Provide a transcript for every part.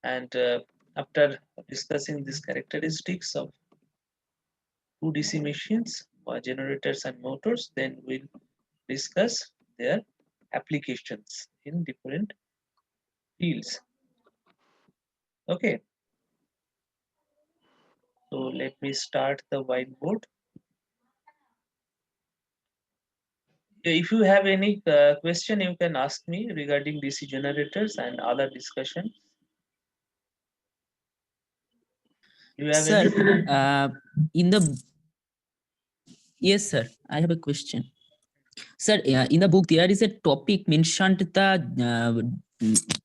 And after discussing these characteristics of two DC machines, generators and motors, then we'll discuss their applications in different fields. Okay, so let me start the whiteboard. If you have any question, you can ask me regarding DC generators and other discussion. Do you have Sir, any? in the yes, sir, I have a question. Sir, in the book there is a topic mentioned the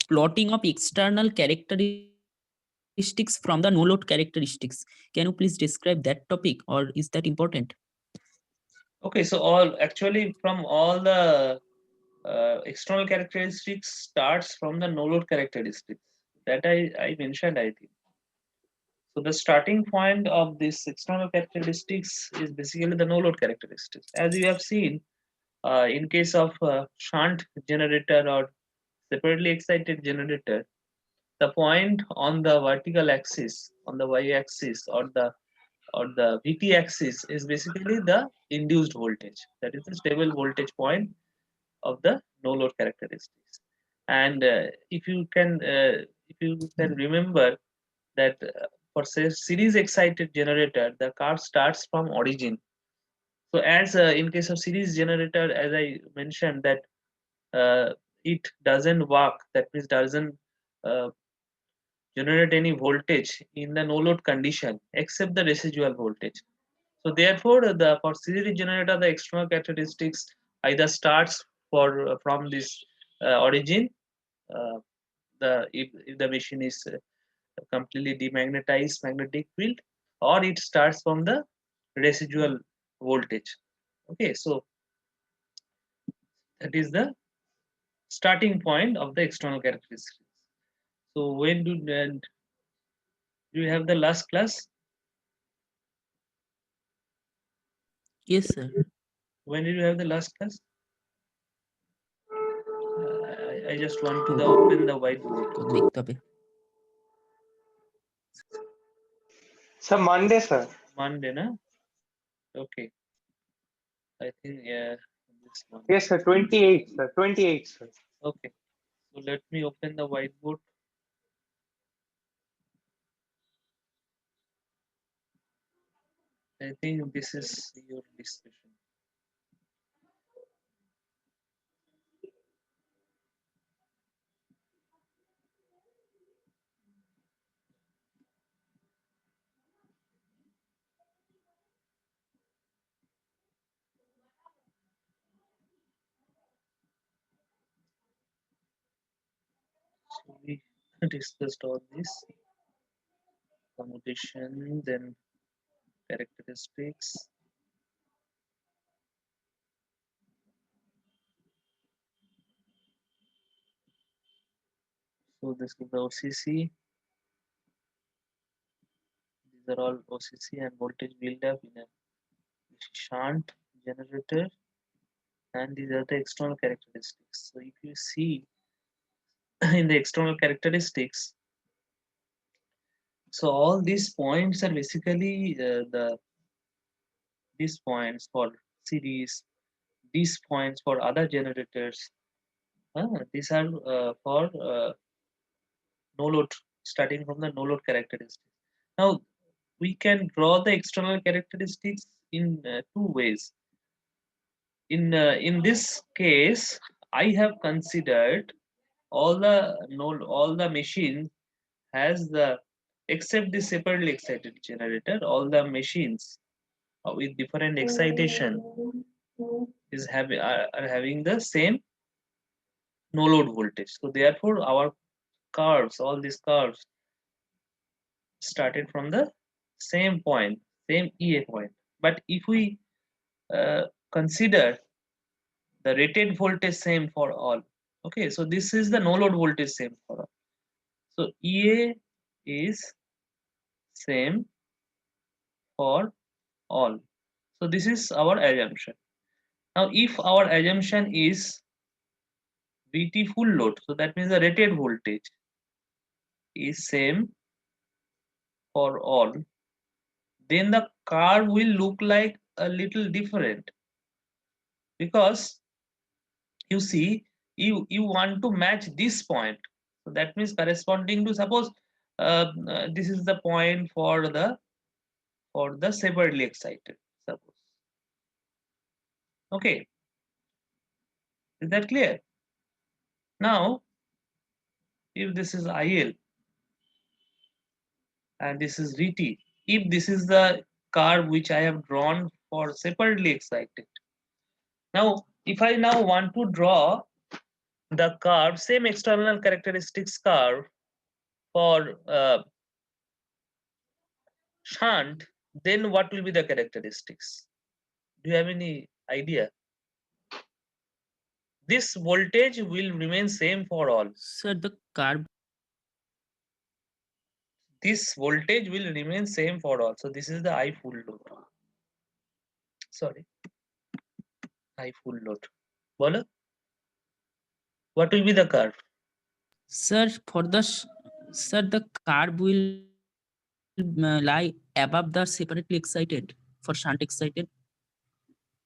plotting of external characteristics from the no load characteristics. Can you please describe that topic, or is that important? Okay, so all actually from all the external characteristics starts from the no load characteristics that I mentioned, I think. So the starting point of this external characteristics is basically the no load characteristics. As you have seen, in case of shunt generator or separately excited generator, the point on the vertical axis, on the y-axis or the VT axis is basically the induced voltage. That is the stable voltage point of the no load characteristics. And if you can remember that for say series excited generator, the curve starts from origin. So as in case of series generator, as I mentioned that it doesn't work. That means doesn't uh, generate any voltage in the no load condition except the residual voltage. So therefore, the for series generator, the external characteristics either starts from this origin, uh, if the machine is completely demagnetized magnetic field, or it starts from the residual voltage. Okay, so that is the starting point of the external characteristics. So when do you have the last class? Yes, sir. When did you have the last class? I just want to Oh, open the whiteboard. দেখতে হবে। Sir, Monday, sir. Monday, na? Okay. I think yeah, this one. Yes, sir. 28, sir. 28, sir. Okay. So let me open the whiteboard. I think this is your discussion. So we discussed all this commutation, then characteristics. So this is the OCC. These are all OCC and voltage build-up in a shunt generator, and these are the external characteristics. So if you see in the external characteristics, so all these points are basically these points for series, these points for other generators. These are for no load, starting from the no load characteristics. Now we can draw the external characteristics in two ways. In this case, I have considered all the machines has the except the separately excited generator, all the machines with different excitation are having the same no load voltage. So therefore, our curves, all these curves, started from the same point, same EA point. But if we consider the rated voltage same for all, okay, so this is the no load voltage same for all. So EA is same for all. So this is our assumption. Now, if our assumption is VT full load, so that means the rated voltage. is same for all, then the curve will look like a little different, because you see, you want to match this point. So that means corresponding to, suppose this is the point for the separately excited, suppose. Okay, is that clear? Now if this is IL and this is VT, if this is the curve which I have drawn for separately excited, now if I now want to draw the curve, same external characteristics curve for shunt, then what will be the characteristics? Do you have any idea? This voltage will remain same for all. Sir, the curve. This voltage will remain same for all. So this is the I full load. Sorry, I full load. Bolo? What will be the curve? Sir, sir, the curve will lie above the separately excited for shunt excited.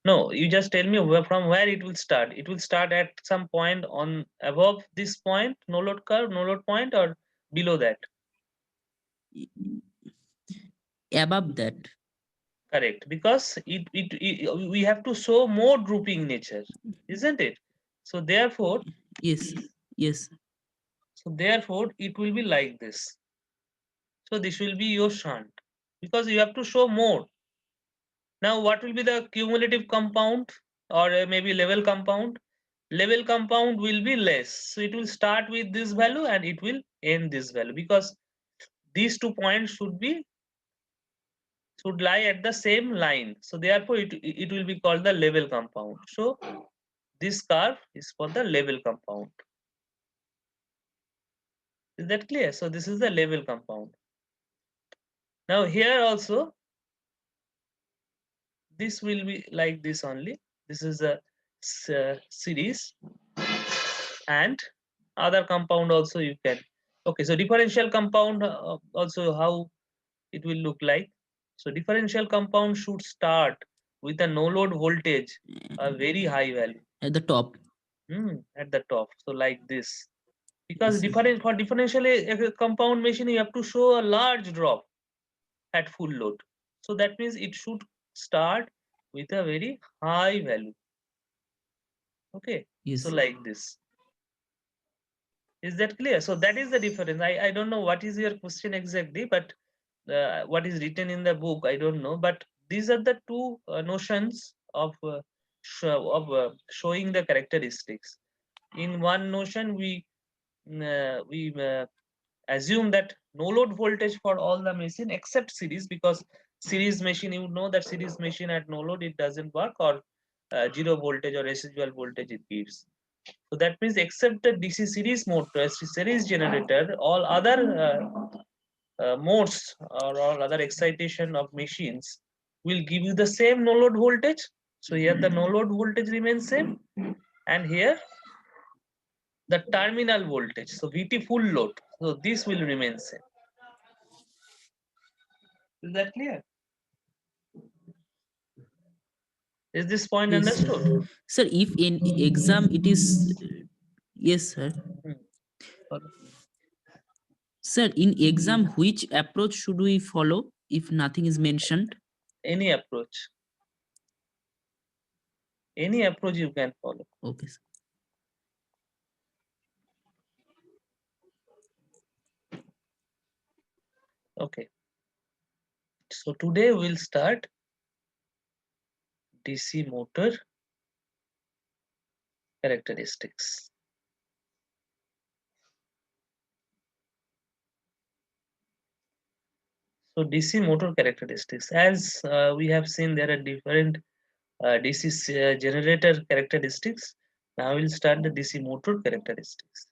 No, you just tell me from where it will start. It will start at some point on above this point, no load curve, no load point, or below that. Above that. Correct, because it we have to show more drooping nature, isn't it? So therefore, Yes, yes. so therefore it will be like this. So this will be your shunt, because you have to show more. Now what will be the cumulative compound, or maybe level compound? Level compound will be less. So it will start with this value and it will end this value, because these 2 points should lie at the same line. So therefore it will be called the level compound. So this curve is for the level compound. Is that clear? So this is the level compound. Now here also, this will be like this only. This is a series, and other compound also you can. Okay, so differential compound also how it will look like. So differential compound should start with a no load voltage, a very high value At the top. at the top. So like this, because Yes, sir. for differential compound machine, you have to show a large drop at full load. So that means it should start with a very high value. Okay, so Yes. like this. Is that clear? So that is the difference. I don't know what is your question exactly, but what is written in the book, I don't know. But these are the two notions of showing the characteristics. In one notion, we assume that no load voltage for all the machine except series, because series machine, you know that series machine at no load it doesn't work, or zero voltage or residual voltage it gives. So that means except the DC series motor, series generator, all other modes or all other excitation of machines will give you the same no load voltage. So here the no load voltage remains same, and here the terminal voltage. So VT full load. So this will remain same. Is that clear? Is this point Yes, understood? sir. Sir, if in exam it is yes, sir. Follow. Sir, in exam, which approach should we follow if nothing is mentioned? Any approach. Any approach you can follow. Okay, sir. Okay. So today we'll start DC motor characteristics. So DC motor characteristics, as we have seen, there are different DC generator characteristics. Now we'll start the DC motor characteristics.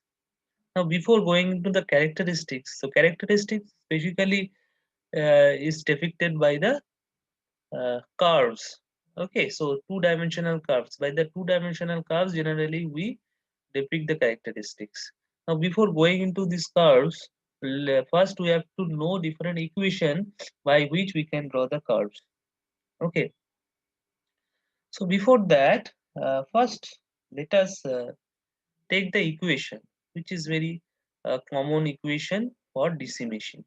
Now before going into the characteristics, so characteristics basically is depicted by the curves. Okay, so two-dimensional curves. By the two-dimensional curves, generally we depict the characteristics. Now before going into these curves, first we have to know different equation by which we can draw the curves. Okay, so before that, first let us take the equation, which is very common equation for DC machine.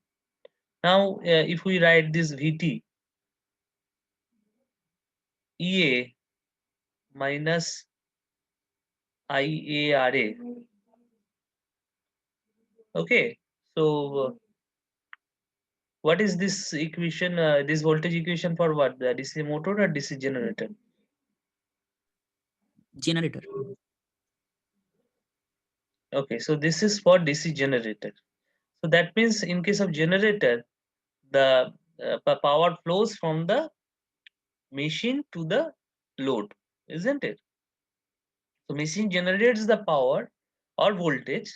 Now, if we write this Vt EA minus IARA, okay, so what is this equation, this voltage equation for what? The DC motor or DC generator? Generator. Okay, so this is for DC generator. So that means in case of generator, the power flows from the machine to the load, isn't it? So machine generates the power or voltage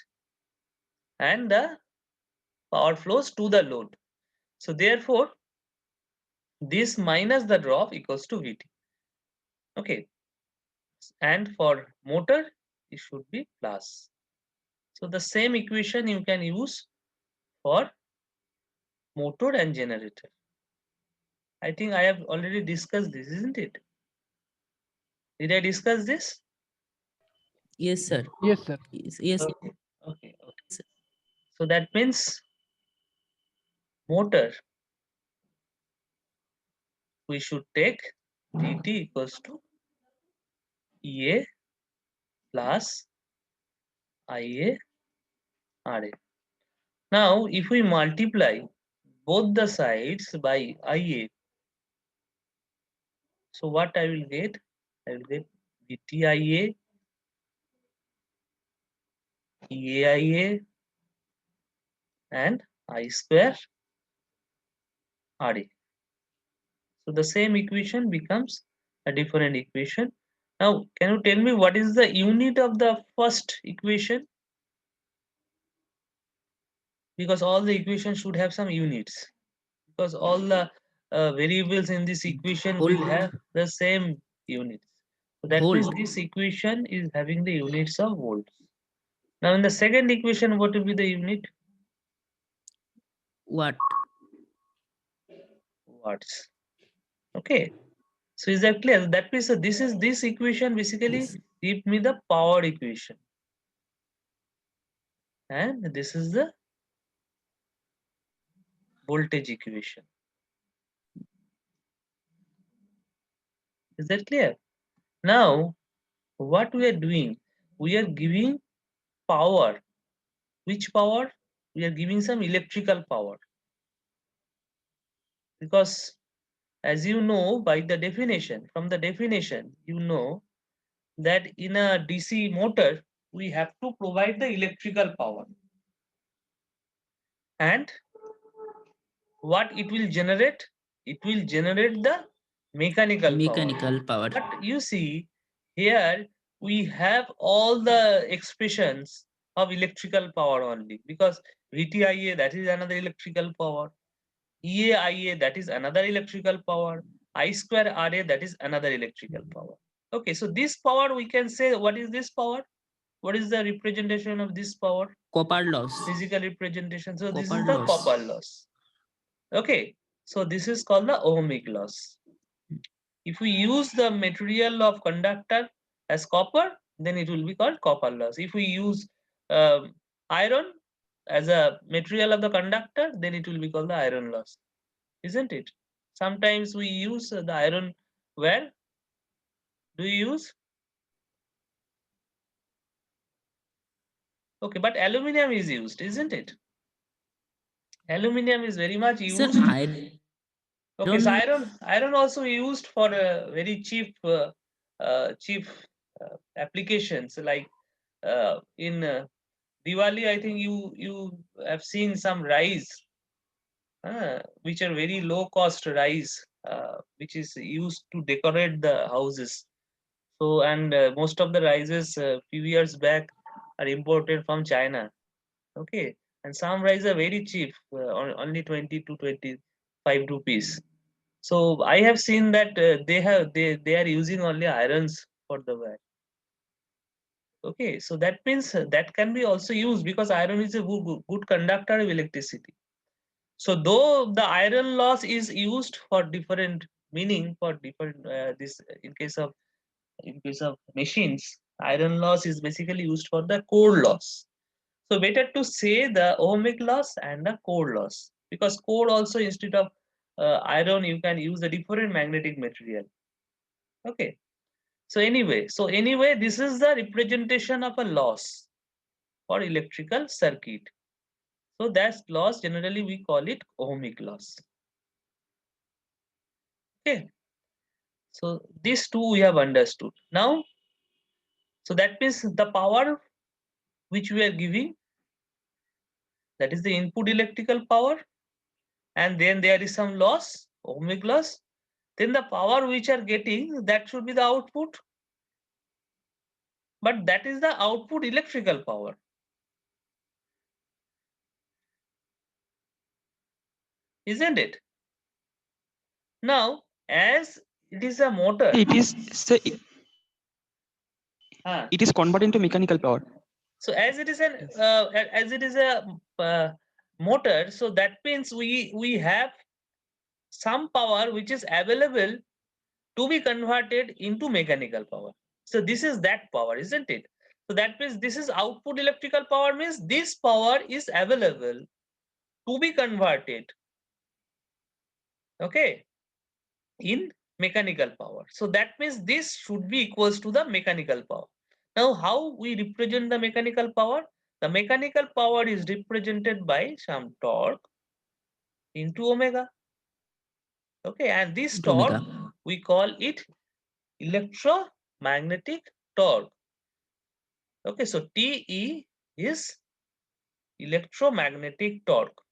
and the power flows to the load. So therefore, this minus the drop equals to Vt. Okay, and for motor, it should be plus. So the same equation you can use for motor and generator. I think I have already discussed this, isn't it? Did I discuss this? Yes, sir. Yes, sir. Yes. Okay, okay, okay. So that means motor, we should take Dt equals to EA plus IA RA. Now, if we multiply both the sides by IA, so what I will get? I will get VTIA, EAIA, and I square RA. So the same equation becomes a different equation. Now, can you tell me what is the unit of the first equation? Because all the equations should have some units. Because all the variables in this equation will Volt. have the same units. So that means Volt. this equation is having the units of volts. Now in the second equation, what will be the unit? Watt. Watts. Okay. So is that clear? That means this equation basically Yes. give me the power equation. And this is the voltage equation. Is that clear? Now, what we are doing, we are giving power. Which power? We are giving some electrical power. Because as you know, by the definition, from the definition, you know that in a DC motor, we have to provide the electrical power. And what it will generate? It will generate the mechanical power. Mechanical power. But you see, here we have all the expressions of electrical power only, because VTIA, that is another electrical power, EAIA, that is another electrical power, I square RA, that is another electrical power. Okay, so this power, we can say, what is this power? What is the representation of this power? Copper loss. Physical representation. So this Copper is the loss. copper loss. Okay, so this is called the ohmic loss. If we use the material of conductor as copper, then it will be called copper loss. If we use iron as a material of the conductor, then it will be called the iron loss, isn't it? Sometimes we use the iron. Where do you use? Okay, but aluminum is used, isn't it? Aluminum is very much Sir, used. iron. Okay, so iron also used for very cheap cheap applications, like in Diwali. I think you have seen some rice, which are very low cost rice, which is used to decorate the houses. So and most of the rices few years back are imported from China. Okay, and some rice are very cheap, only 20 to 25 rupees. So I have seen that they are using only irons for the wear. Okay, so that means that can be also used because iron is a good conductor of electricity. So though the iron loss is used for different meaning for different this in case of machines, iron loss is basically used for the core loss. So better to say the ohmic loss and the core loss because core also instead of iron you can use a different magnetic material. Okay. So anyway, this is the representation of a loss for electrical circuit. So that loss generally we call it ohmic loss. Okay. So these two we have understood. Now, so that means the power which we are giving, that is the input electrical power, and then there is some loss, ohmic loss. Then the power which are getting, that should be the output. But that is the output electrical power. Isn't it? Now, as it is a motor. It is say Huh. it is converted into mechanical power. So as it is an Yes. as it is a motor, so that means we have some power which is available to be converted into mechanical power. So this is that power, isn't it? So that means this is output electrical power means this power is available to be converted, okay, in mechanical power. So that means this should be equals to the mechanical power. Now how we represent the mechanical power? The mechanical power is represented by some torque into omega. Okay, and this Into omega. torque we call it electromagnetic torque. Okay, so TE is electromagnetic torque.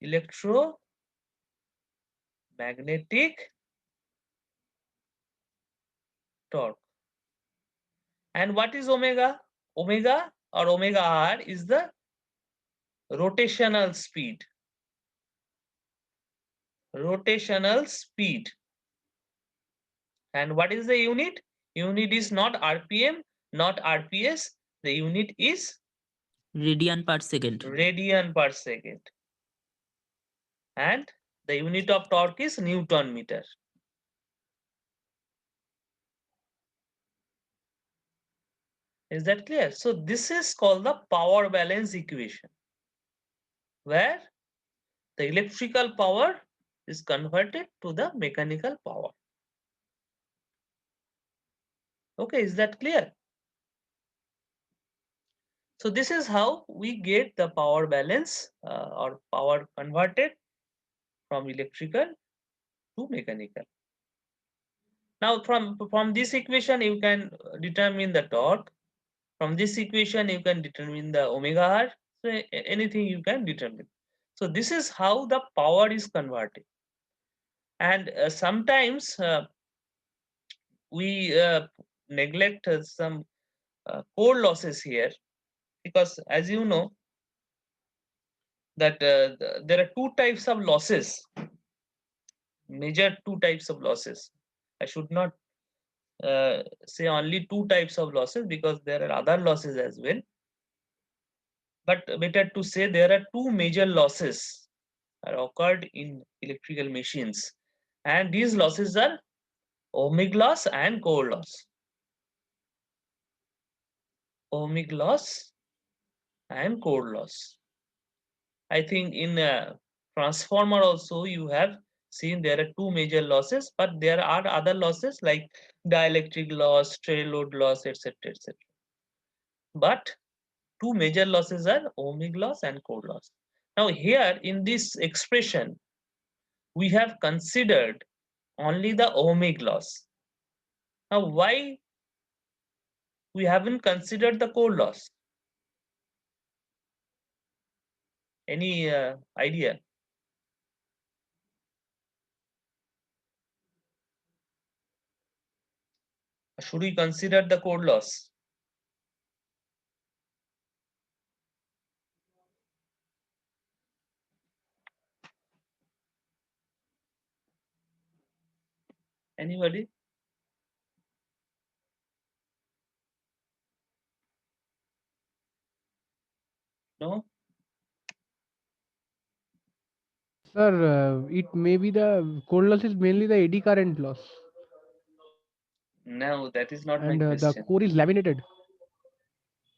Electromagnetic torque. And what is omega? Omega or omega r is the rotational speed. Rotational speed. And what is the unit? Unit is not RPM, not RPS. The unit is Radian per second. radian per second. And the unit of torque is Newton meter. Is that clear? So this is called the power balance equation, where the electrical power is converted to the mechanical power. Okay, is that clear? So this is how we get the power balance or power converted from electrical to mechanical. Now from this equation you can determine the torque. From this equation you can determine the omega r. So anything you can determine. So this is how the power is converted. And sometimes we neglect some core losses here because as you know that there are two types of losses, major two types of losses. I should not say only two types of losses because there are other losses as well, but better to say there are two major losses are occurred in electrical machines, and these losses are ohmic loss and core loss. Ohmic loss and core loss. I think in transformer also you have seen there are two major losses, but there are other losses like dielectric loss, stray load loss, etc. etc. But two major losses are ohmic loss and core loss. Now here in this expression, we have considered only the ohmic loss. Now why we haven't considered the core loss? Any idea? Should we consider the core loss? Anybody? No? Sir, it may be the cold loss is mainly the eddy current loss, No, that is not my and the question. core is laminated.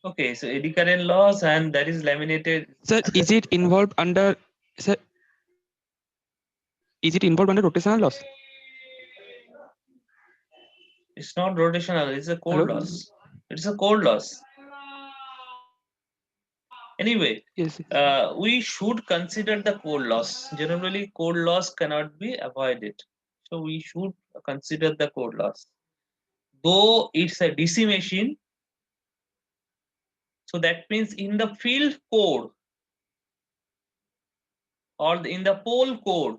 Okay, so eddy current loss and that is laminated. Sir, is it involved under, sir, is it involved under rotational loss? It's not rotational, it's a core Hello? loss. It's a core loss. Anyway, Yes. we should consider the core loss. Generally, core loss cannot be avoided. So we should consider the core loss. Though it's a DC machine, so that means in the field code or in the pole code,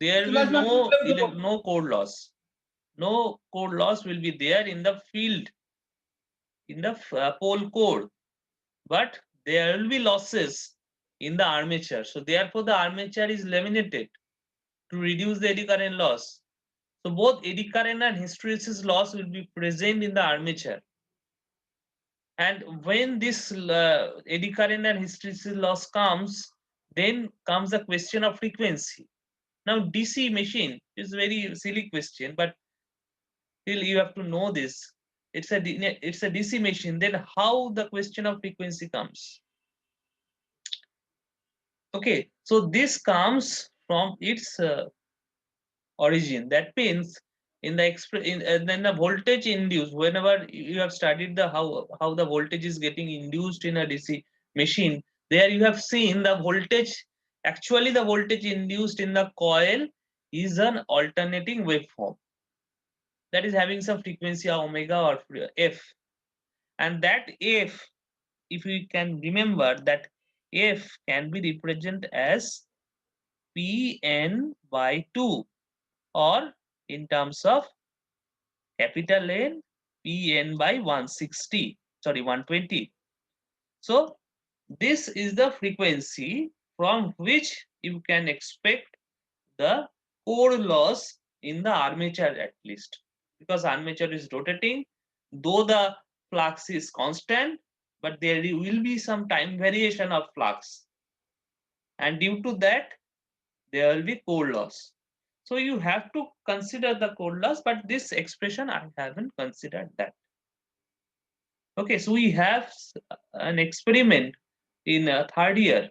there will no core loss. No core loss will be there in the field, in the pole code, but there will be losses in the armature. So therefore, the armature is laminated to reduce the eddy current loss. So both eddy current and hysteresis loss will be present in the armature. And when this eddy current and hysteresis loss comes, then comes the question of frequency. Now DC machine is very silly question, but still you have to know this. It's a DC machine. Then how the question of frequency comes? Okay, so this comes from its origin. That means in the then the voltage induced, whenever you have studied the how the voltage is getting induced in a DC machine, there you have seen the voltage. Actually, the voltage induced in the coil is an alternating waveform that is having some frequency of omega or f, and that f, if you can remember, that f can be represented as Pn by 2, or in terms of capital N, Pn by 160, sorry, 120. So this is the frequency from which you can expect the core loss in the armature, at least, because armature is rotating, though the flux is constant, but there will be some time variation of flux, and due to that there will be core loss. So you have to consider the core loss, but this expression I haven't considered that. Okay, so we have an experiment in a third year,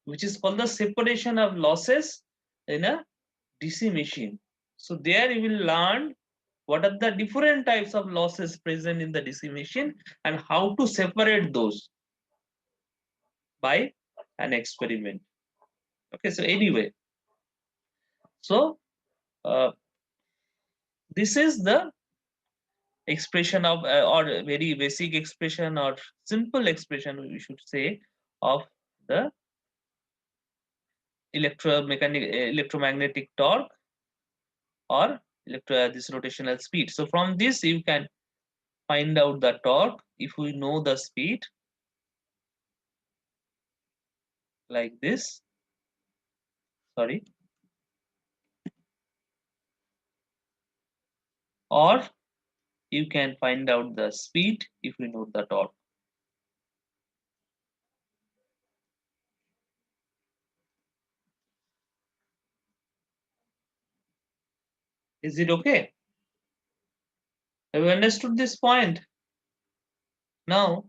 which is called the separation of losses in a DC machine. So there you will learn what are the different types of losses present in the DC machine and how to separate those by an experiment. Okay, so anyway, so uh, this is the expression of or very basic expression or simple expression, we should say, of the electromagnetic torque or this rotational speed. So from this you can find out the torque if we know the speed, like this. Sorry. Or you can find out the speed if we know the torque. Is it okay? Have you understood this point? Now,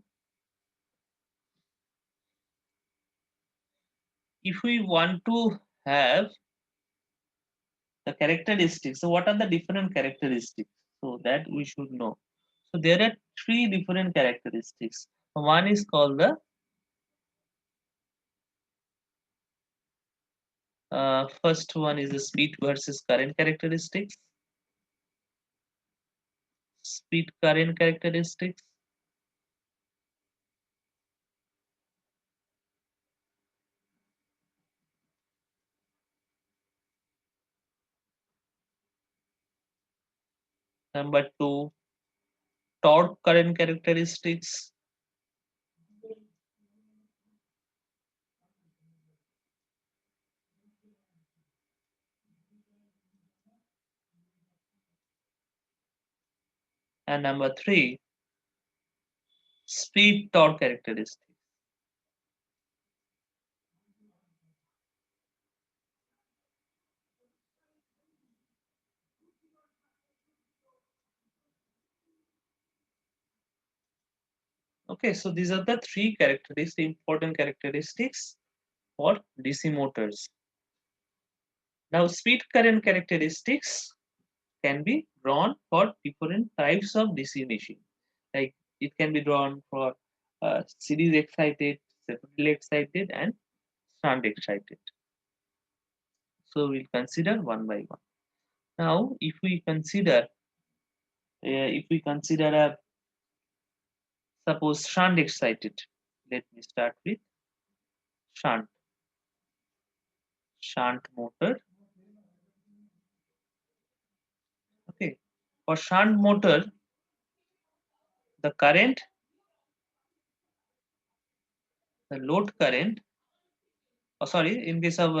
if we want to have the characteristics, so what are the different characteristics? So that we should know. So there are three different characteristics. One is called the first one is the speed versus current characteristics. Speed current characteristics. Number two, torque current characteristics. And number three, speed torque characteristics. Okay, so these are the three characteristics, important characteristics for DC motors. Now, speed current characteristics can be drawn for different types of DC machine. Like it can be drawn for series excited, separately excited, and shunt excited. So we'll consider one by one. Now, if we consider a suppose shunt excited, let me start with shunt motor. Okay, for shunt motor, the current, the load current, oh sorry, in case of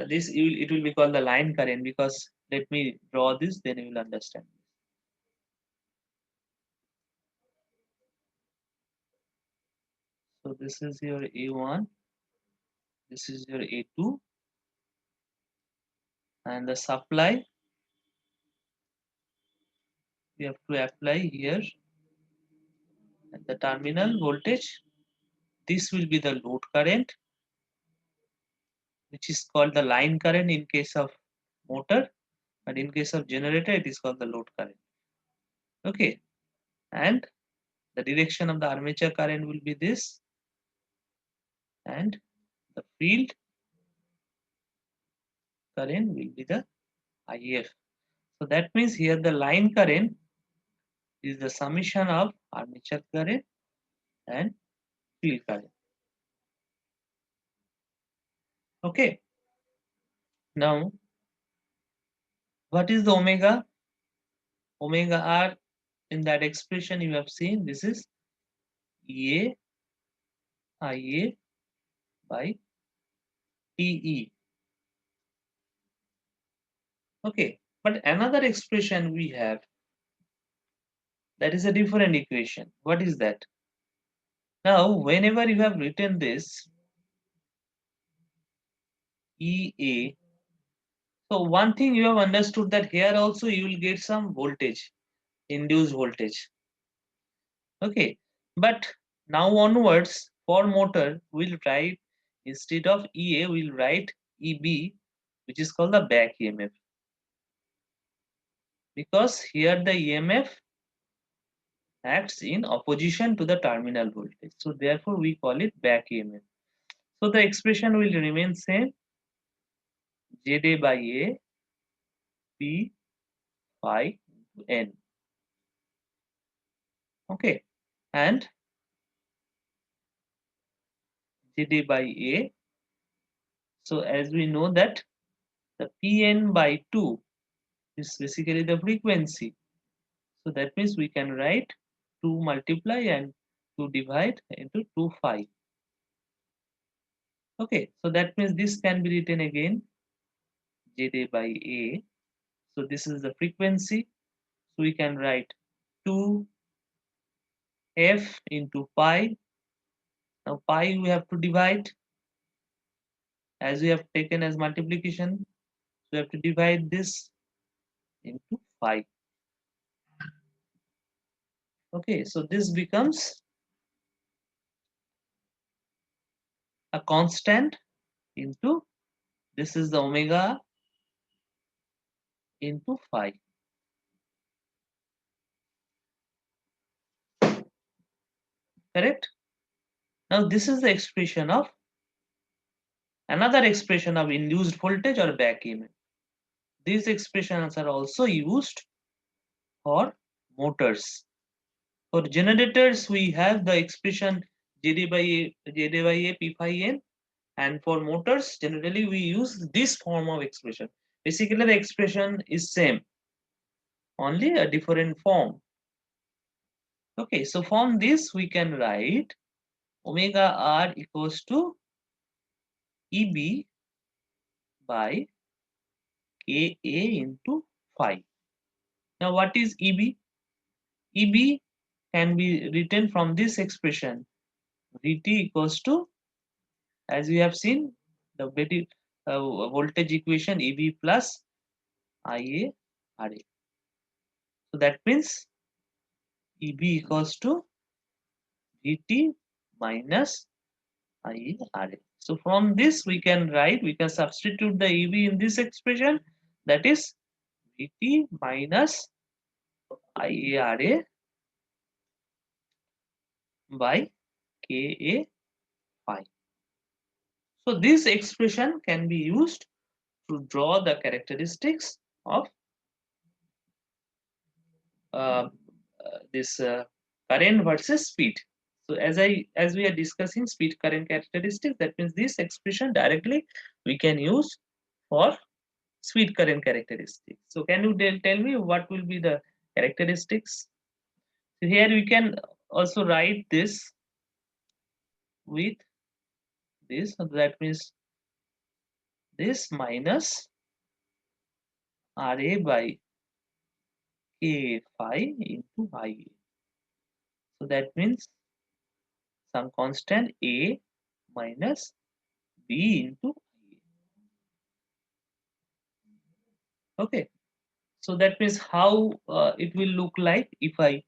this, it will be called the line current, because let me draw this, then you will understand. So this is your A1, this is your A2, and the supply we have to apply here at the terminal voltage. This will be the load current, which is called the line current in case of motor, but in case of generator, it is called the load current. Okay, and the direction of the armature current will be this, and the field current will be the IF. So that means here the line current is the summation of armature current and field current. Okay, now what is the omega? Omega R, in that expression you have seen, this is EA IA by TE. Okay, but another expression we have, that is a different equation. What is that? Now, whenever you have written this EA, so one thing you have understood, that here also you will get some voltage, induced voltage. Okay, but now onwards for motor we'll write, instead of EA we'll write EB, which is called the back EMF, because here the EMF acts in opposition to the terminal voltage. So therefore we call it back EMF. So the expression will remain same, ZA by A P phi into N. Okay, and ZA by A. So as we know that the Pn by 2 is basically the frequency. So that means we can write 2 multiply and 2 divide into 2 phi. Okay, so that means this can be written again, ZA by A. So this is the frequency. So we can write 2 f into pi. Now pi we have to divide, as we have taken as multiplication. So we have to divide this into phi. Okay, so this becomes a constant into, this is the omega into phi. Correct? Now this is the expression of, another expression of induced voltage or back EMF. These expressions are also used for motors. For generators, we have the expression ZA by A P phi N, and for motors, generally we use this form of expression. Basically, the expression is same, only a different form. Okay, so from this we can write omega R equals to EB by KA into phi. Now, what is EB? EB can be written from this expression, Vt equals to, as we have seen, the voltage equation, EB plus IA RA. So that means EB equals to Vt minus IaRa. So from this we can substitute the EV in this expression, that is Vt minus IaRa by Ka phi. So this expression can be used to draw the characteristics of this current versus speed. So as we are discussing speed current characteristics, that means this expression directly we can use for speed current characteristics. So can you tell me what will be the characteristics? So here we can also write this with this. So that means this minus RA by K phi into IA. So that means some constant A minus B into IA. Okay. So that means how it will look like if I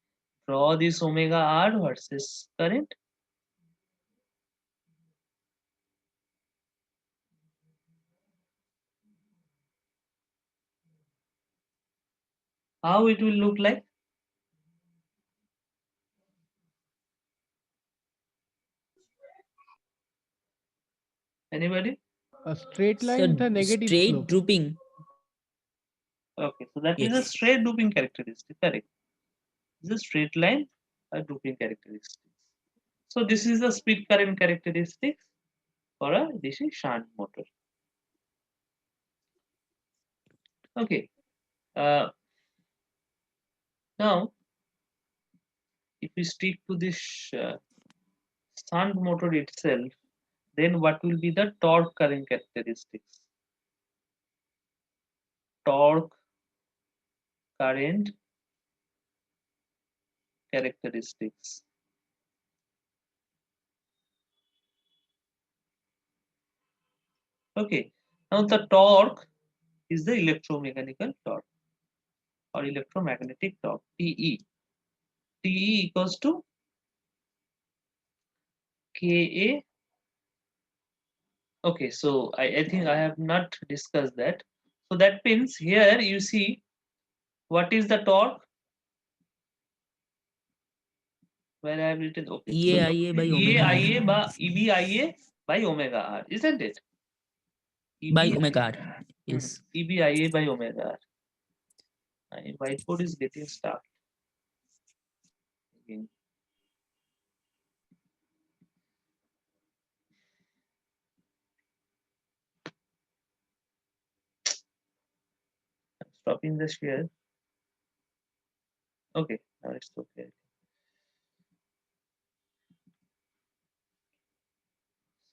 draw this omega R versus current. How it will look like? Anybody? A straight Sir, line with a negative straight slope. drooping. Okay, so that is a Yes. straight looping characteristic, correct? This is a straight line, a looping characteristic. So this is the speed current characteristics for a DC shunt motor. Okay. Now, if we stick to this shunt motor itself, then what will be the torque current characteristics? Torque current characteristics. Okay. Now the torque is the electromechanical torque or electromagnetic torque, TE. TE equals to Ka. Okay, so I think I have not discussed that. So that means here you see what is the torque? Where I have written, okay. EAIA by omega R. EAIA by EBIA by omega R, isn't it? By omega R. Yes. EBIA by omega R. My whiteboard is getting stuck. Again. I'm stopping the share. Okay, now it's okay.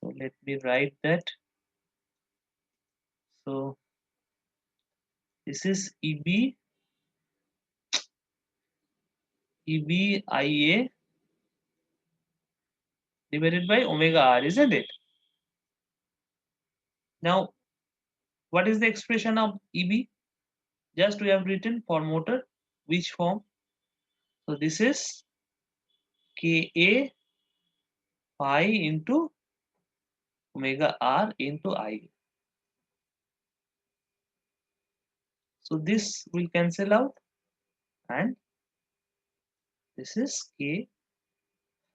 So let me write that. So this is EBIA divided by omega R, isn't it? Now, what is the expression of EB? Just we have written for motor, which form? So this is Ka phi into omega R into I. So this will cancel out and this is K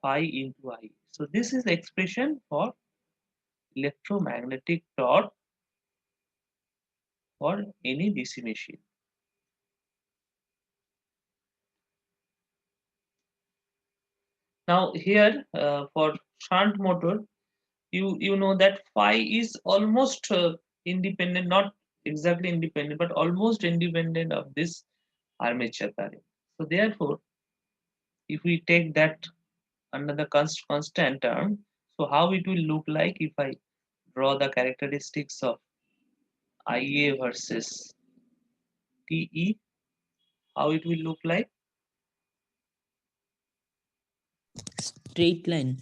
phi into I. So this is the expression for electromagnetic torque for any DC machine. Now here for shunt motor, you know that phi is almost independent, not exactly independent, but almost independent of this armature current. So therefore, if we take that under the constant term, so how it will look like if I draw the characteristics of IA versus TE, how it will look like? Straight line.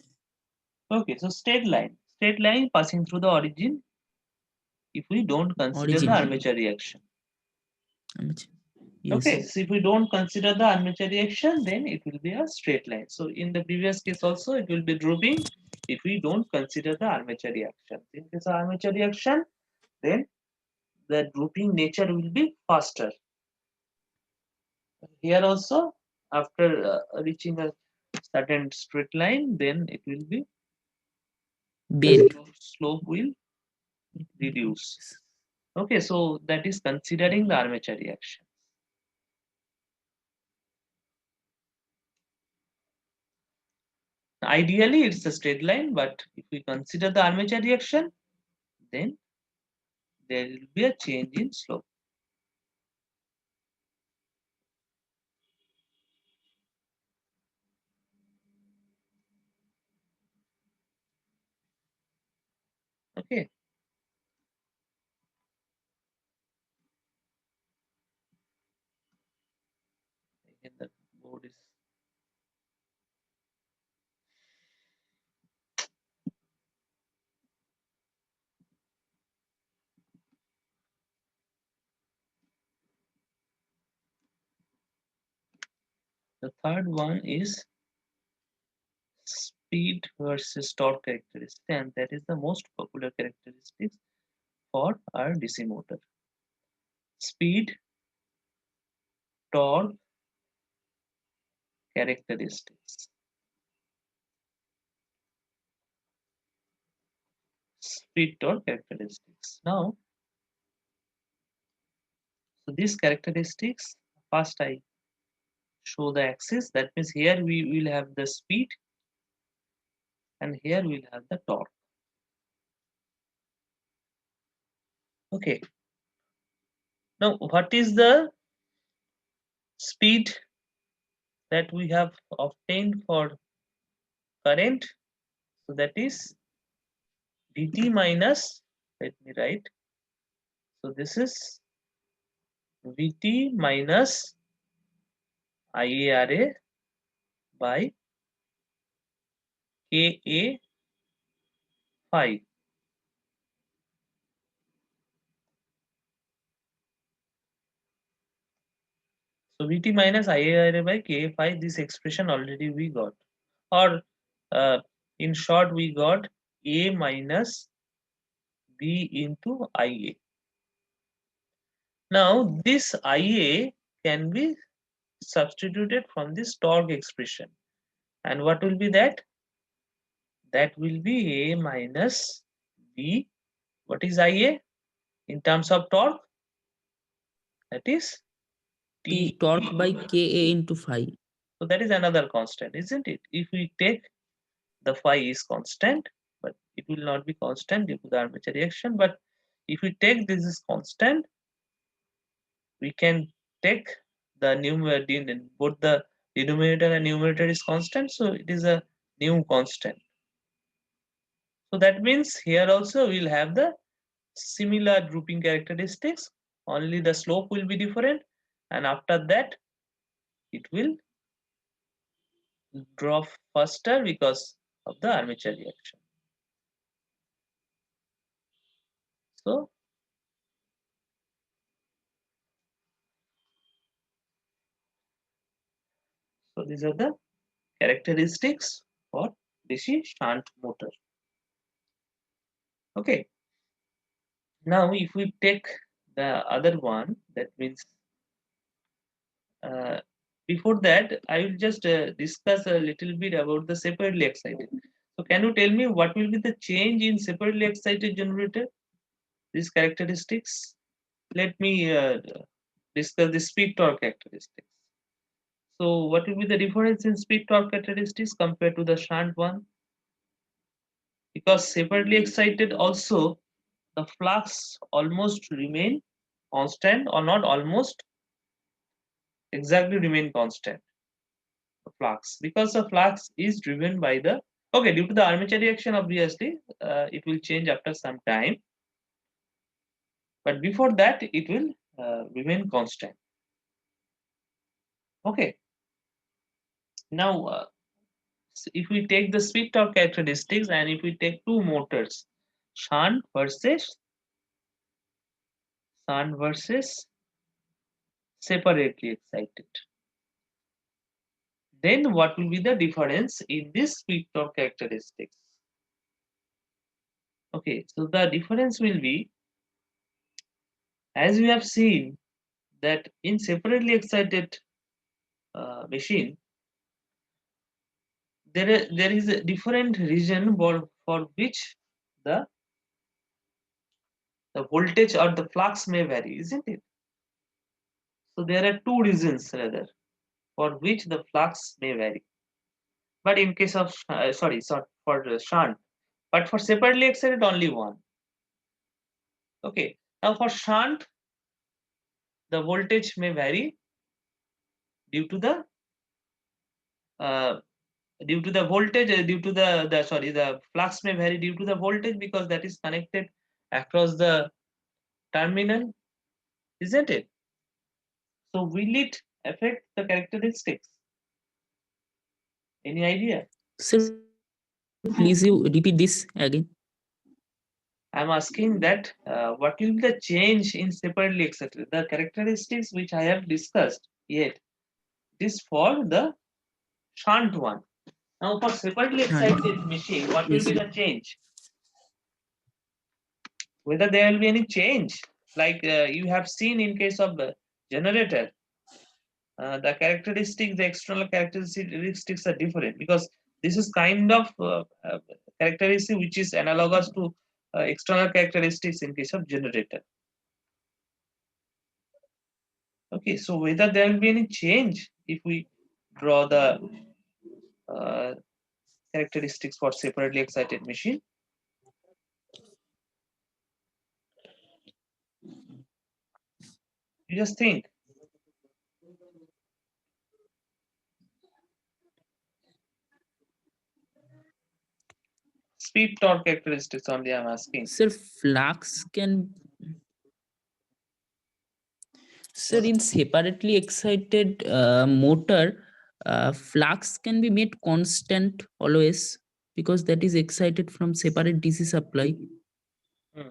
Okay, so straight line passing through the origin if we don't consider Origin. the armature reaction. Armature. Okay, so if we don't consider the armature reaction, then it will be a straight line. So in the previous case also, it will be drooping if we don't consider the armature reaction. In case of armature reaction, then the drooping nature will be faster. Here also, after reaching a certain straight line, then it will be Bend. slope will reduce. Okay, so that is considering the armature reaction. Ideally, it's a straight line, but if we consider the armature reaction, then there will be a change in slope. Okay. Again, the board is the third one is speed versus torque characteristic, and that is the most popular characteristics for our DC motor. Speed, torque characteristics. Speed torque characteristics. Now, so these characteristics, first I show the axis. That means here we will have the speed, and here we'll have the torque. Okay. Now, what is the speed that we have obtained for current? So that is Dt minus, let me write. So this is Vt minus IARA by Ka phi. So Vt minus IARA by Ka phi, this expression already we got. Or in short, we got A minus B into Ia. Now this Ia can be substituted from this torque expression. And what will be that? That will be A minus B. What is Ia in terms of torque? That is T T. torque by Ka into phi. So that is another constant, isn't it? If we take the phi is constant, but it will not be constant due to the armature reaction. But if we take this is constant, we can take the numerator, both the denominator and numerator is constant, so it is a new constant. So that means here also we'll have the similar drooping characteristics, only the slope will be different, and after that it will drop faster because of the armature reaction. So these are the characteristics for DC shunt motor. Okay. Now, if we take the other one, that means before that, I will just discuss a little bit about the separately excited. So, can you tell me what will be the change in separately excited generator? These characteristics. Let me discuss the speed torque characteristics. So, what will be the difference in speed torque characteristics compared to the shunt one? Because separately excited also the flux almost remain constant, or not almost, exactly remain constant. The flux, because the flux is driven by the, okay, due to the armature reaction, obviously it will change after some time, but before that it will remain constant. Okay. Now if we take the speed torque characteristics, and if we take two motors, shunt versus separately excited. Then what will be the difference in this speed torque characteristics? Okay, so the difference will be, as we have seen, that in separately excited machine, there is a different region for which the voltage or the flux may vary, isn't it? So there are two reasons rather for which the flux may vary. But in case of for shunt, but for separately excited only one. Okay, now for shunt, the voltage may vary due to the uh, voltage due to the flux may vary due to the voltage, because that is connected across the terminal, isn't it? So will it affect the characteristics? Any idea? Sir, please you repeat this again. I'm asking that what will be the change in separately excited? The characteristics which I have discussed yet, this for the shunt one. Now for separately excited machine, what will Yes, be sir. the change? Whether there will be any change, like you have seen in case of the generator, the characteristics, the external characteristics are different, because this is kind of characteristic which is analogous to external characteristics in case of generator. Okay, so whether there will be any change if we draw the uh, characteristics for separately excited machine? You just think. Speed torque characteristics only I'm asking. Sir, flux can. Sir, in separately excited motor, flux can be made constant always, because that is excited from separate DC supply. Hmm.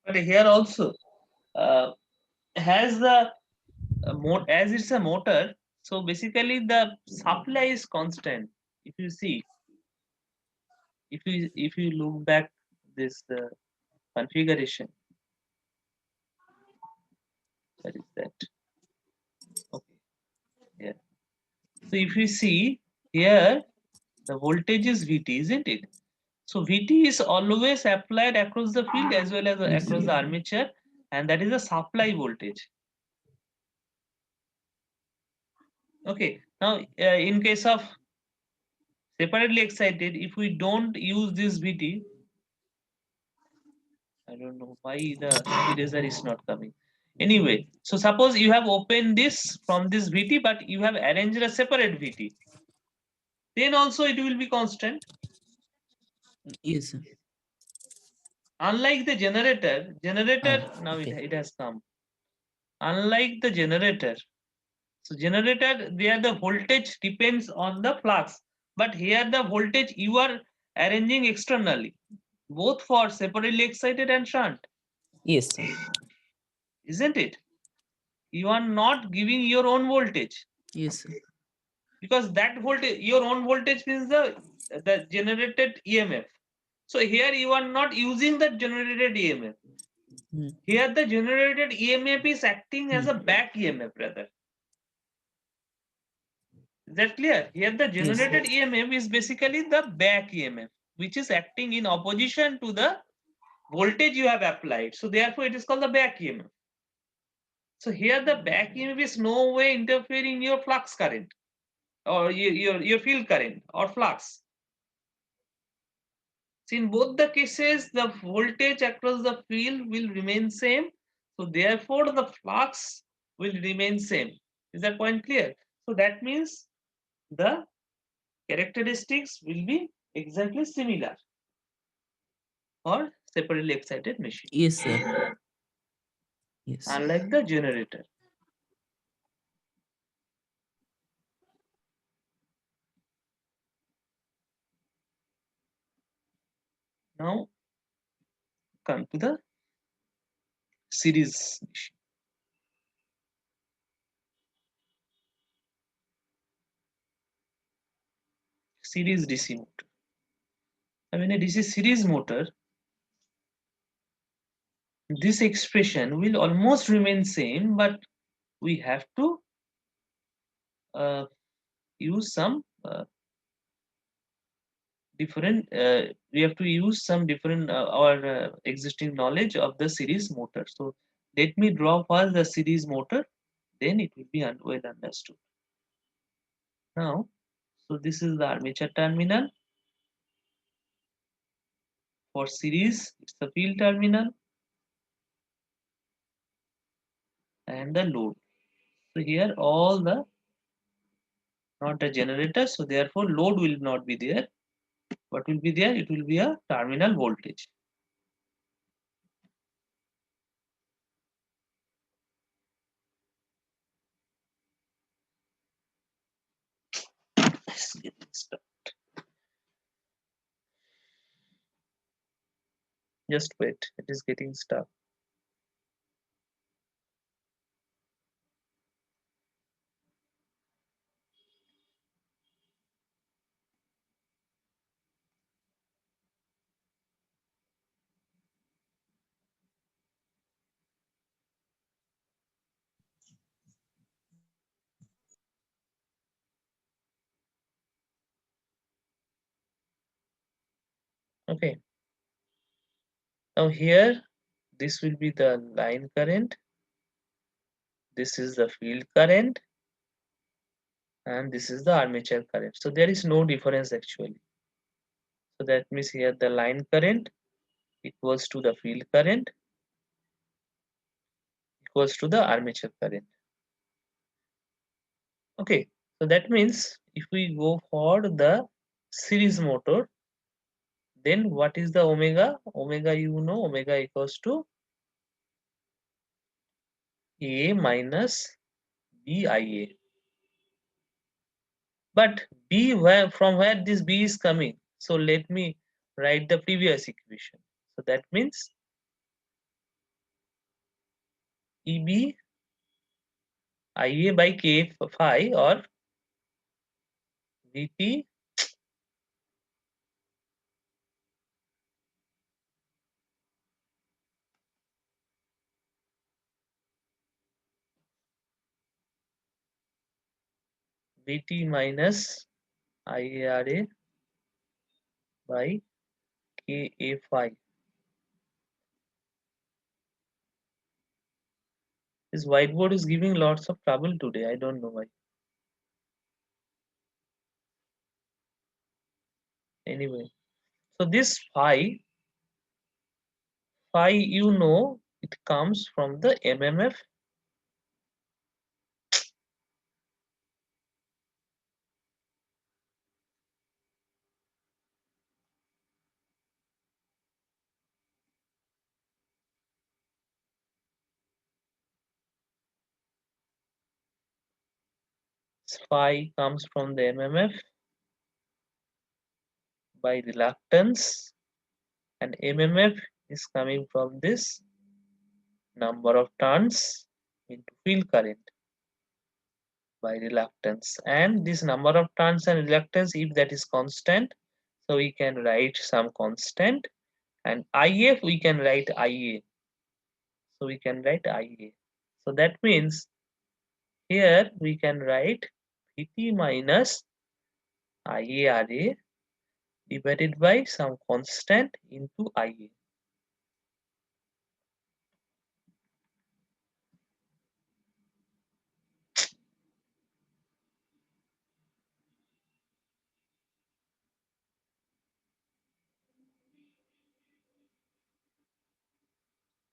But here also, has the as it's a motor, so basically the supply is constant. If you see, if you look back this configuration, that is that. Okay, yeah. So if you see here, the voltage is VT, isn't it? So VT is always applied across the field as well as Yes. across the armature, and that is the supply voltage. Okay, now in case of separately excited, if we don't use this VT, I don't know why the eraser is not coming. Anyway, so suppose you have opened this from this VT, but you have arranged a separate VT. Then also it will be constant. Yes, sir. Unlike the generator, now Okay. it has come. Unlike the generator, so generator, there the voltage depends on the flux, but here the voltage you are arranging externally, both for separately excited and shunt, Yes, sir. isn't it? You are not giving your own voltage, Yes, sir. because that voltage, your own voltage means the generated EMF. So here you are not using the generated EMF. Hmm. Here the generated EMF is acting as a Hmm. back EMF rather. Is that clear? Here the Yes, sir. generated EMF is basically the back EMF, which is acting in opposition to the voltage you have applied. So therefore it is called the back EMF. So here the back EMF is no way interfering your flux current or your field current or flux. So in both the cases, the voltage across the field will remain same. So therefore the flux will remain same. Is that point clear? So that means the characteristics will be exactly similar for separately excited machine, Yes, sir. Yes. unlike the generator. Now come to the series machine. series DC motor. I mean, a DC series motor, this expression will almost remain same, but we have to use some different. We have to use some different our existing knowledge of the series motor. So let me draw first the series motor, then it will be well understood. Now, so this is the armature terminal. For series, it's the field terminal and the load. So here all the not a generator, so therefore load will not be there. What will be there? It will be a terminal voltage. Let's get it started. Just wait, it is getting stuck. Okay. Now here, this will be the line current. This is the field current. And this is the armature current. So there is no difference actually. So that means here the line current equals to the field current equals to the armature current. Okay, so that means if we go for the series motor, then what is the omega? Omega, you know, omega equals to A minus BIA. But B, from where this B is coming? So let me write the previous equation. So that means EB IA by K phi or VT VT minus IARA by KA phi. This whiteboard is giving lots of trouble today. I don't know why. Anyway, so this phi, you know, it comes from the MMF. Phi comes from the MMF by reluctance, and MMF is coming from this number of turns into field current by reluctance. And this number of turns and reluctance, if that is constant, so we can write some constant, and IF we can write IA. So we can write IA. So that means here we can write VT minus IARA divided by some constant into IA.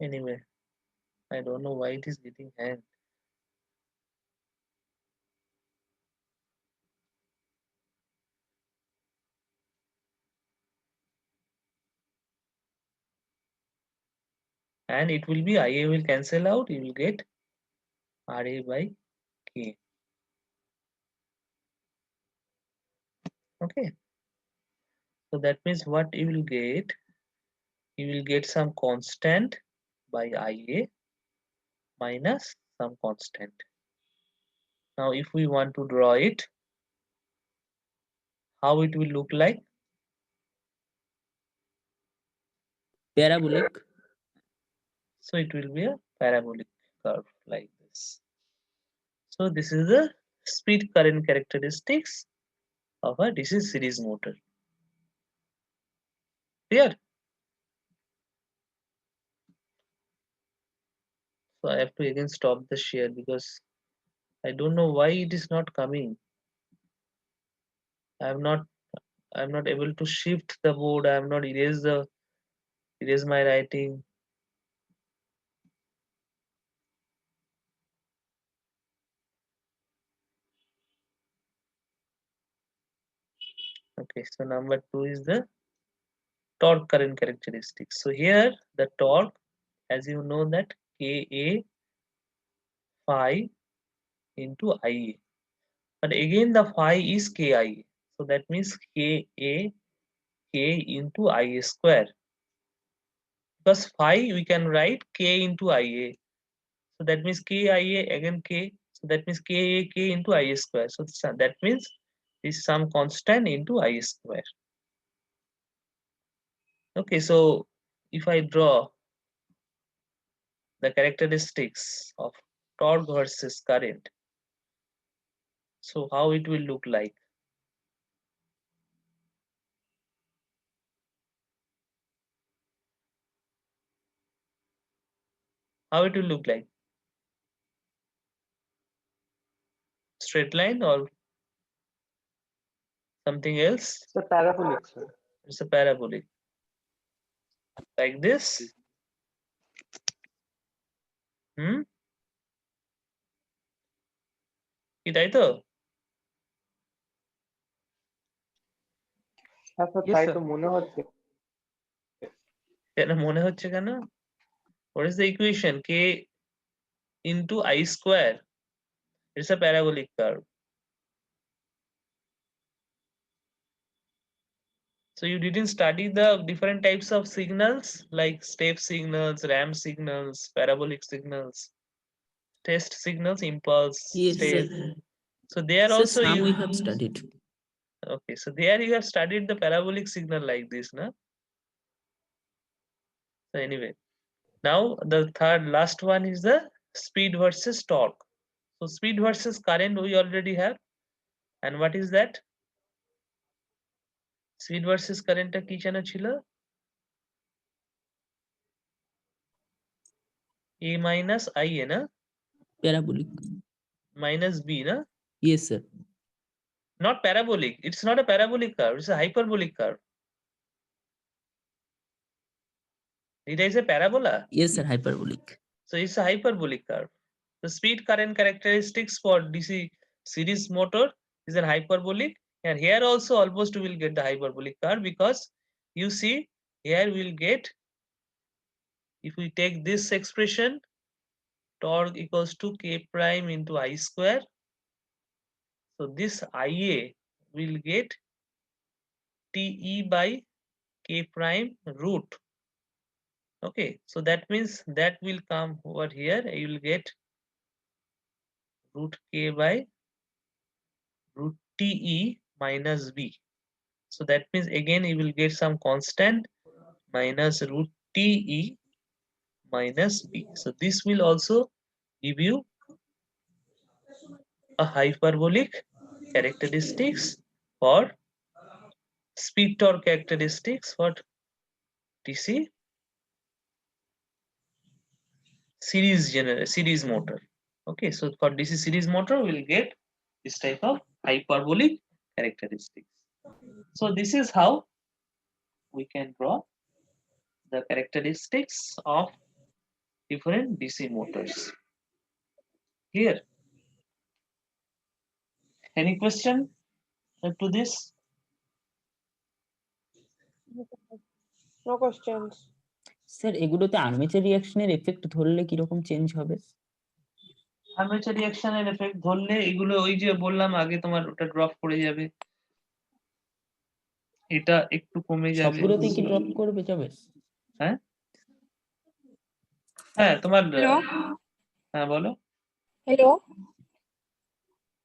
Anyway, I don't know why it is getting hanged. And it will be IA will cancel out, you will get RA by K. Okay. So that means what you will get some constant by IA minus some constant. Now if we want to draw it, how it will look like? Parabolic. So it will be a parabolic curve like this. So this is the speed current characteristics of a DC series motor. Clear? So I have to again stop the share because I don't know why it is not coming. I'm not able to shift the board. I have not erase my writing. Okay, so number 2 is the torque current characteristics. So here the torque, as you know, that Ka phi into Ia. But again the phi is Ki. So that means Ka K into Ia square. Because phi we can write K into Ia. So that means Kia again K. So that means Ka K into Ia square. So that means this is some constant into Ia square. Okay, so if I draw the characteristics of torque versus current, so how it will look like? How it will look like? Straight line or something else? It's a parabolic, sir. It's a parabolic. Like this? Hmm? কি তাই তো? হ্যাঁ sir, Yes, তাই sir. তো মনে হচ্ছে। কেন মনে হচ্ছে কেন? What is the equation? K into I square. It's a parabolic curve. So you didn't study the different types of signals like step signals, ramp signals, parabolic signals, test signals, impulse, Yes, step. sir. So there Sir, also some you we have studied. okay. So there you have studied the parabolic signal like this, no? So anyway, now the last one is the speed versus torque. So speed versus current we already have, and what is that? Speed versus current টা কি যেন ছিল? A minus I na? Parabolic. Minus B na? Yes, sir. Not parabolic. It's not a parabolic curve. It's a hyperbolic curve. Did I say parabola? Yes, sir. Hyperbolic. So it's a hyperbolic curve. The speed current characteristics for DC series motor is a hyperbolic, and here also almost we will get the hyperbolic curve because you see here we will get, if we take this expression, torque equals to K prime into I square. So this Ia will get TE by K prime root. Okay, so that means that will come over here. You will get root K by root TE minus B. So that means again you will get some constant minus root TE minus B. So this will also give you a hyperbolic characteristics for speed torque characteristics for DC series motor. Okay, so for DC series motor we'll get this type of hyperbolic characteristics. So this is how we can draw the characteristics of different DC motors. Here, any question to this? No questions. Sir এগুলোতে armature রিঅ্যাকশনের effect ধরলে কি রকম change হবে? Armature রিঅ্যাকশনের effect ধরলে এগুলো ওই যে বললাম আগে, তোমার ওটা ড্রপ করে যাবে, এটা একটু কমে যাবে। সবগুলোতে কি ড্রপ করবে যাবে? হ্যাঁ হ্যাঁ তোমার Hello. হ্যাঁ বলো। Hello.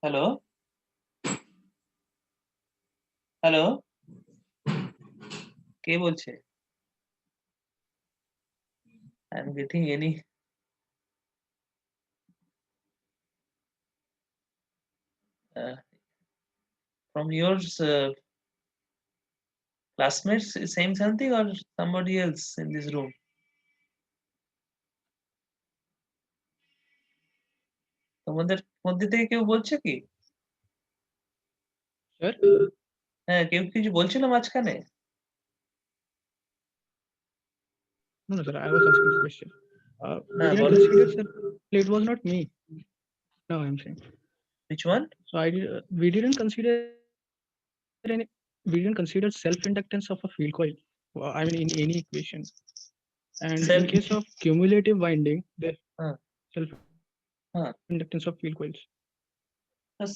হ্যালো হ্যালো, কে বলছে? I am getting any from yours classmates saying something or somebody else in this room? তোমাদের মধ্যে থেকে কেউ বলছে কি? Sir? হ্যাঁ, কেউ কিছু বলছিল মাঝখানে? No, sir, I was asking the question. We হ্যাঁ, didn't বলো। consider, sir, it was not me. No, I'm saying. Which one? So we didn't consider any, we didn't consider self-inductance of a field coil. I mean, in any equation. And in Self- case of cumulative winding, the Huh. self-inductance of field coils. So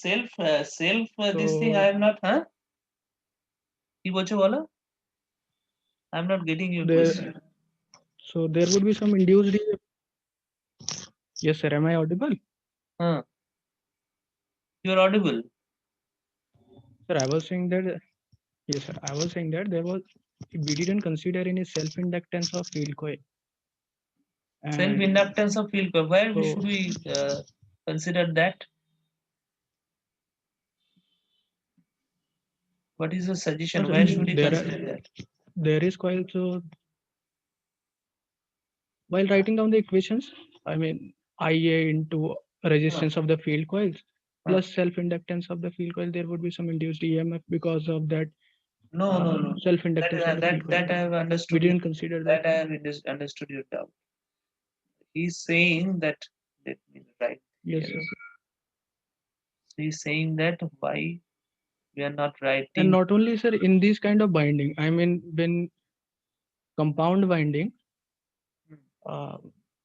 this thing So I am not, huh? কি বলছো বলো? I'm not getting your there, question. so there would be some induced. Yes, sir. Am I audible? Huh. You're audible. Sir, I was saying that. Yes, sir. I was saying that we didn't consider any self-inductance of field coil. And Self-inductance of field coil. Where so, should we consider that? What is your suggestion? sir, Where should we there consider that? there is coil. So while writing down the equations, I mean IA into resistance of the field coils plus self-inductance of the field coil, there would be some induced EMF because of that No. self-inductance of the field coil. That I have We understood. didn't consider that. That I have understood your doubt. He's saying that. Let me write. Yes, here. sir. He's saying that why we are not writing. And not only, sir, in this kind of binding, I mean, when compound binding,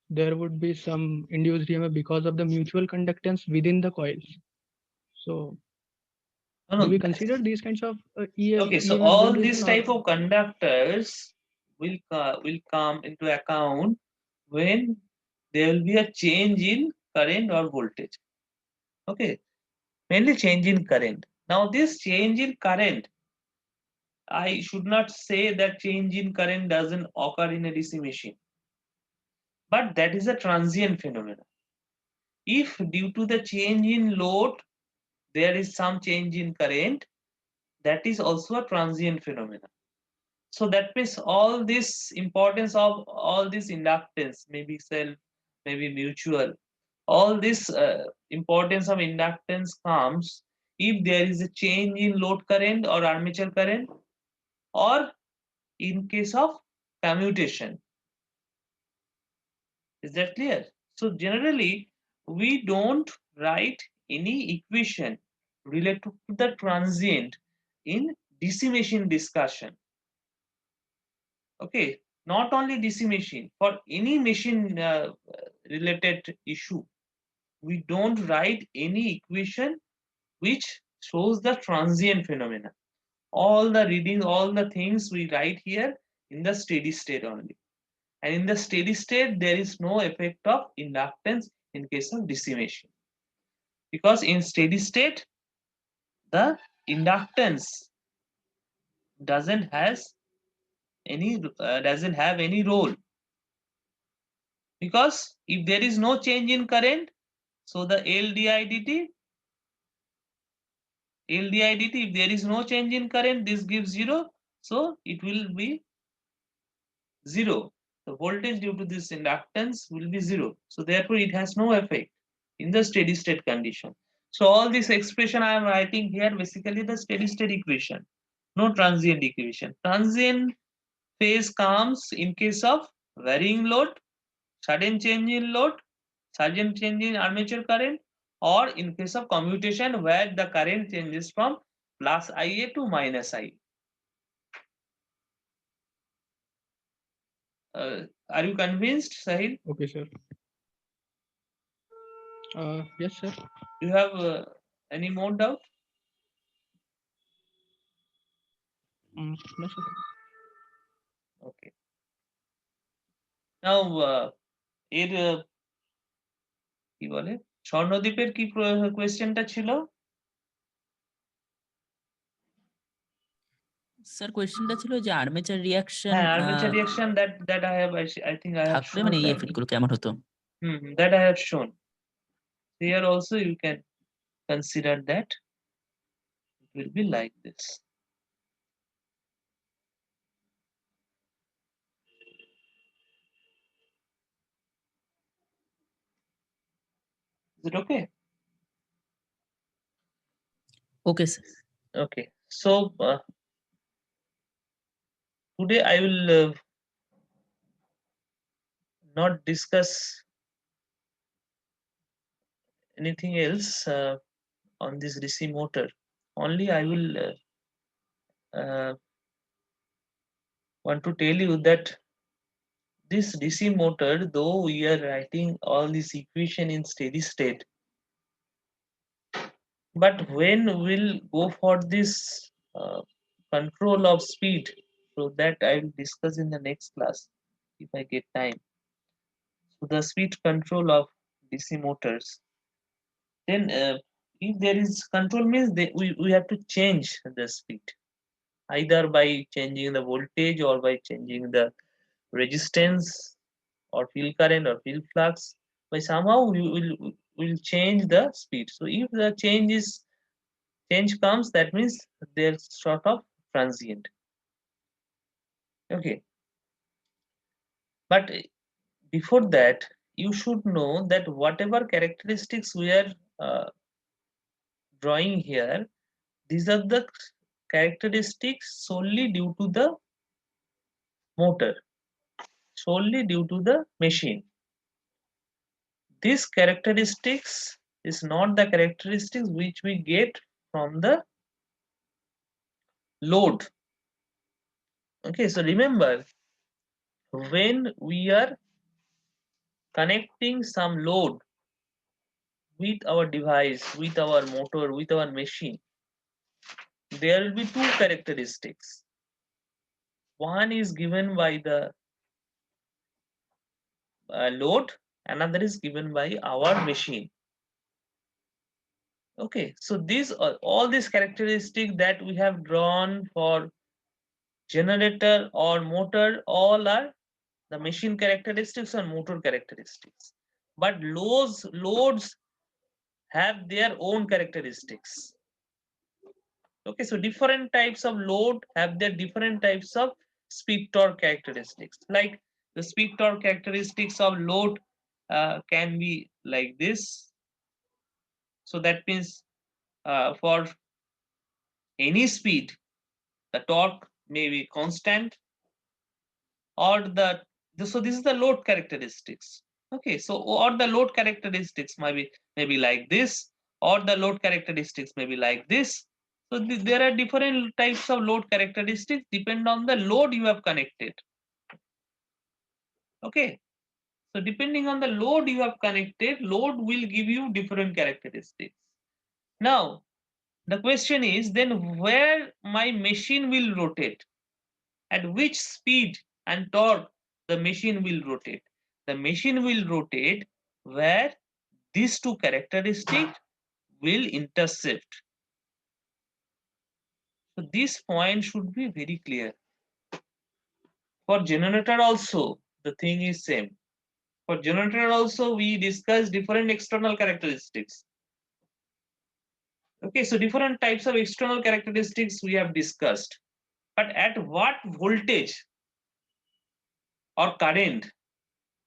there would be some induced EMF because of the mutual conductance within the coils. So No, do we consider these kinds of okay, so EMF all variation these or- type of conductors will come into account when there will be a change in current or voltage. Okay, mainly change in current. Now this change in current, I should not say that change in current doesn't occur in a DC machine, but that is a transient phenomenon. If due to the change in load there is some change in current, that is also a transient phenomenon. So that means all this importance of all this inductance, maybe self, maybe mutual, all this importance of inductance comes if there is a change in load current or armature current, or in case of commutation. Is that clear? So generally we don't write any equation related to the transient in DC machine discussion. Okay, not only DC machine, for any machine related issue, we don't write any equation which shows the transient phenomena. All the reading, all the things we write here in the steady state only. And in the steady state, there is no effect of inductance in case of DC machine. Because in steady state, the inductance doesn't have any role. Because if there is no change in current, so the LDIDT, if there is no change in current, this gives 0, so it will be 0. The voltage due to this inductance will be 0. So therefore it has no effect in the steady state condition. So all this expression I am writing here basically the steady state equation, no transient equation. Transient phase comes in case of varying load, sudden change in load, sudden change in armature current, or in case of commutation where the current changes from plus IA to minus I. Are you convinced, Sahil? Okay, sir. Yes, sir. Do you have any more doubt? No, sir. Okay. Now এর কি বলে স্বর্ণদ্বীপের কি কোয়েশ্চেনটা ছিল? Sir কোয়েশ্চেনটা ছিল যে armature reaction হ্যাঁ, armature reaction that I think I have থাকলে shown মানে এই that. এফেক্ট গুলো কেমন হতো? That I have shown. Here also you can consider that it will be like this. Is it okay? Okay sir. Okay. So today I will not discuss anything else on this DC motor. Only I will want to tell you that this DC motor, though we are writing all this equation in steady state, but when we'll go for this control of speed, so that I will discuss in the next class if I get time. So the speed control of DC motors, then if there is control means we have to change the speed either by changing the voltage or by changing the resistance or field current or field flux. By somehow we will change the speed. So if the change comes, that means there's sort of transient. Okay, but before that you should know that whatever characteristics we are drawing here, these are the characteristics solely due to the motor, solely due to the machine. These characteristics is not the characteristics which we get from the load. Okay, so remember, when we are connecting some load with our device, with our motor, with our machine, there will be two characteristics. One is given by the load, another is given by our machine. Okay, so these are all these characteristics that we have drawn for generator or motor, all are the machine characteristics and motor characteristics, but loads have their own characteristics. Okay, so different types of load have their different types of speed torque characteristics. Like the speed torque characteristics of load can be like this. So that means for any speed the torque may be constant, or so this is the load characteristics. Okay, so or the load characteristics maybe like this, or the load characteristics may be like this. So there are different types of load characteristics depend on the load you have connected. Okay, so depending on the load you have connected, load will give you different characteristics. Now the question is, then where my machine will rotate, at which speed and torque the machine will rotate? The machine will rotate where these two characteristics will intercept. So this point should be very clear. For generator also the thing is same. For generator also we discuss different external characteristics. Okay, so different types of external characteristics we have discussed, but at what voltage or current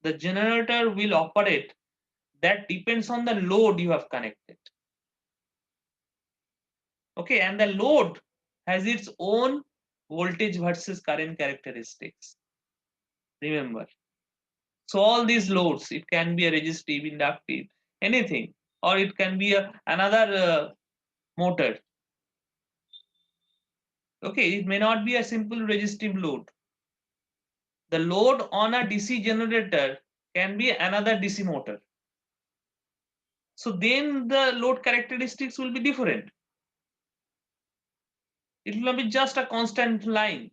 the generator will operate, that depends on the load you have connected. Okay, and the load has its own voltage versus current characteristics. Remember, so all these loads, it can be a resistive, inductive, anything, or it can be another motor. Okay, it may not be a simple resistive load. The load on a DC generator can be another DC motor. So then the load characteristics will be different. It will not be just a constant line.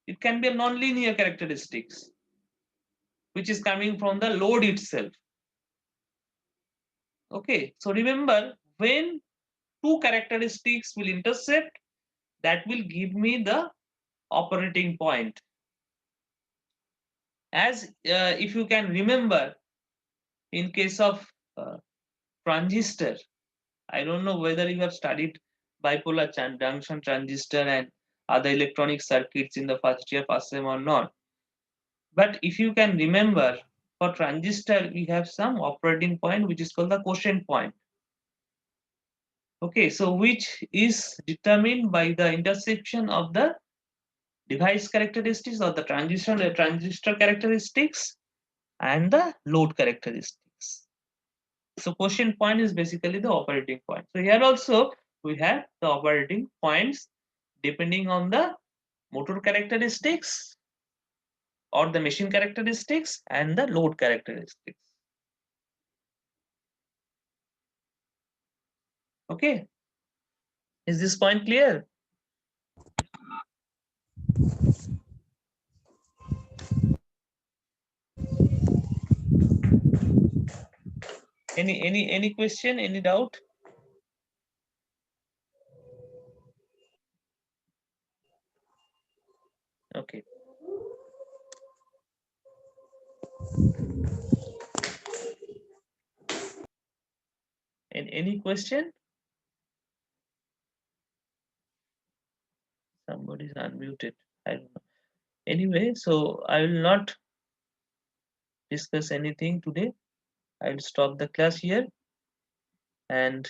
It can be a non-linear characteristics which is coming from the load itself. Okay, so remember, when two characteristics will intercept, that will give me the operating point. As if you can remember, in case of transistor, I don't know whether you have studied bipolar junction transistor and other electronic circuits in the first year, first sem or not. But if you can remember, for transistor, we have some operating point which is called the quotient point. Okay, so which is determined by the intersection of the device characteristics or the transistor characteristics and the load characteristics. So quotient point is basically the operating point. So here also we have the operating points depending on the motor characteristics or the machine characteristics and the load characteristics. Okay, is this point clear? Any question, any doubt? Okay. And any question? Somebody's unmuted. I don't know. Anyway, so I will not discuss anything today. I will stop the class here and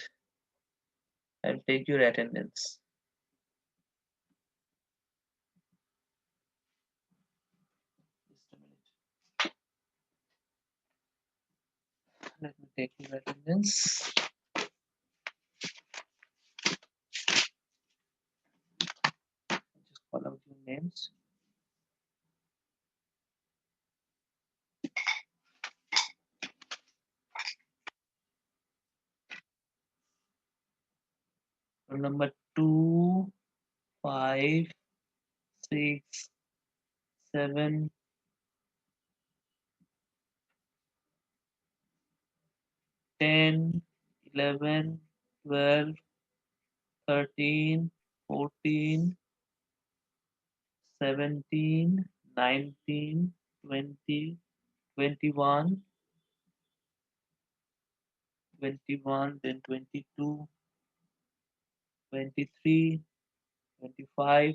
I'll take your attendance. Just a minute. Let me take your attendance. Just call out your names. Roll number 2, 5, 6, 7, 10, 11, 12, 13, 14, 17, 19, 20, 21, 21, then 22, 23, 25,